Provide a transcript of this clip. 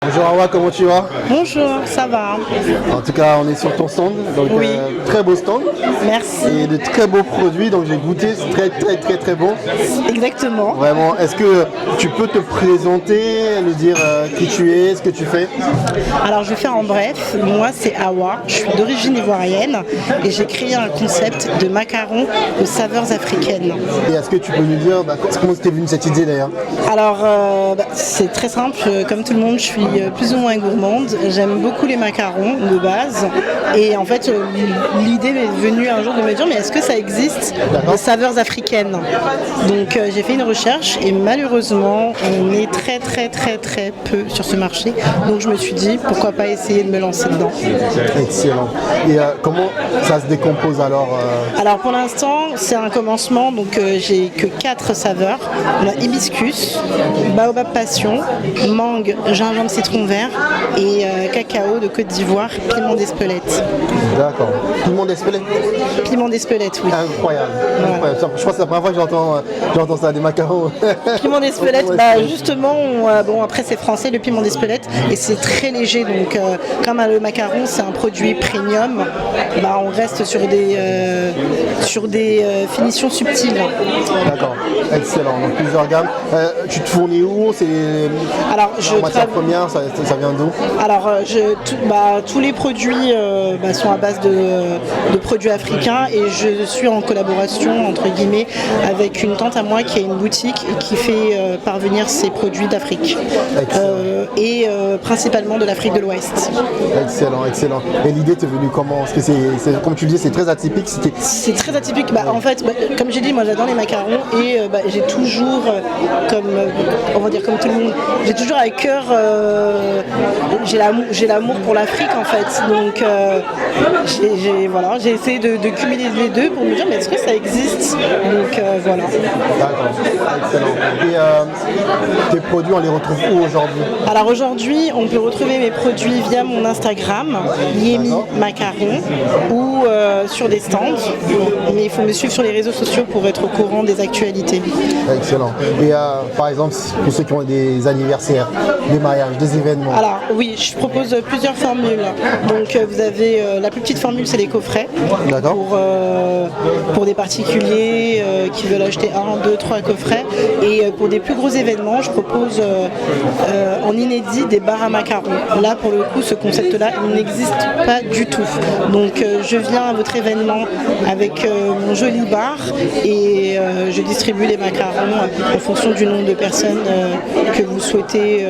Bonjour Awa, comment tu vas? Bonjour, ça va? En tout cas, on est sur ton stand, donc Oui. très beau stand Merci. et de très beaux produits, donc j'ai goûté, c'est très bon. Exactement. Vraiment, est-ce que tu peux te présenter, nous dire qui tu es, ce que tu fais? Alors je vais faire en bref. Moi c'est Awa, je suis d'origine ivoirienne et j'ai créé un concept de macarons aux saveurs africaines. Et est-ce que tu peux nous dire comment t'es venue cette idée d'ailleurs? Alors c'est très simple, comme tout le monde je suis plus ou moins gourmande. J'aime beaucoup les macarons de base et en fait l'idée m'est venue un jour de me dire mais est-ce que ça existe des saveurs africaines? Donc j'ai fait une recherche et malheureusement on est très peu sur ce marché. Donc je me suis dit pourquoi pas essayer de me lancer dedans. Excellent. Et comment ça se décompose alors Alors pour l'instant c'est un commencement, donc j'ai que 4 saveurs. On a hibiscus, baobab passion, mangue, gingembre citron vert et cacao de Côte d'Ivoire, piment d'Espelette. D'accord. Piment d'Espelette? Piment d'Espelette, oui. Incroyable. Ouais. Incroyable. Je crois que c'est la première fois que j'entends ça, des macarons. Piment d'Espelette, justement, bon après c'est français le piment d'Espelette et c'est très léger, donc comme le macaron c'est un produit premium, on reste sur des finitions subtiles. D'accord, excellent. Donc plusieurs gammes. Tu te fournis où? C'est Alors en matière première, ça vient d'où? Alors tous les produits sont à base de produits africains et je suis en collaboration entre guillemets avec une tante à moi qui a une boutique et qui fait parvenir ses produits d'Afrique et principalement de l'Afrique de l'Ouest. Excellent, excellent. Et l'idée t'est venue comment? Parce que c'est comme tu dis, c'est très atypique. C'est très atypique. En fait, comme j'ai dit, moi j'adore les macarons et j'ai toujours, on va dire comme tout le monde, j'ai toujours à cœur, j'ai l'amour pour l'Afrique en fait. Donc j'ai essayé de cumuler les deux pour me dire mais est-ce que ça existe? Donc voilà. D'accord, excellent. Et tes produits, on les retrouve où aujourd'hui? Alors aujourd'hui, on peut retrouver mes produits via mon Instagram, Yemi Macaron, ou sur des stands. Mais il faut me suivre sur les réseaux sociaux pour être au courant des actualités. Excellent. Et par exemple, pour ceux qui ont des anniversaires, des mariages, des événements? Alors oui, je propose plusieurs formules. Donc vous avez la plus petite formule, c'est les coffrets. D'accord. Pour des particuliers qui veulent acheter 1, 2, 3 coffrets. Et pour des plus gros événements, je propose en inédit des bars à macarons. Là, pour le coup, ce concept-là, il n'existe pas du tout. Donc je viens à votre événement avec mon joli bar et je distribue les macarons en fonction du nombre de personnes que vous souhaitez